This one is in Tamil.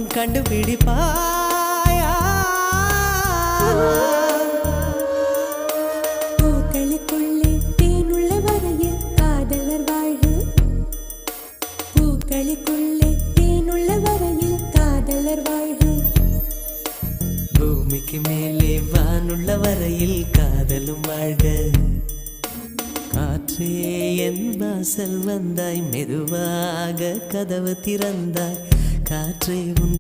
கண்டுபிடிப்பாயா? பூக்களுக்குள்ளே தேனுள்ள வரையில் காதலர் வாழ்வு. பூக்களுக்குள்ளே தேனுள்ள வரையில் காதலர் வாழ்வு. பூமிக்கு மேலே வானுள்ள வரையில் காதலும் வாழ்க. காற்றே என் வாசல் வந்தாய், மெதுவாக கதவு திறந்தாய். காற்றே உன்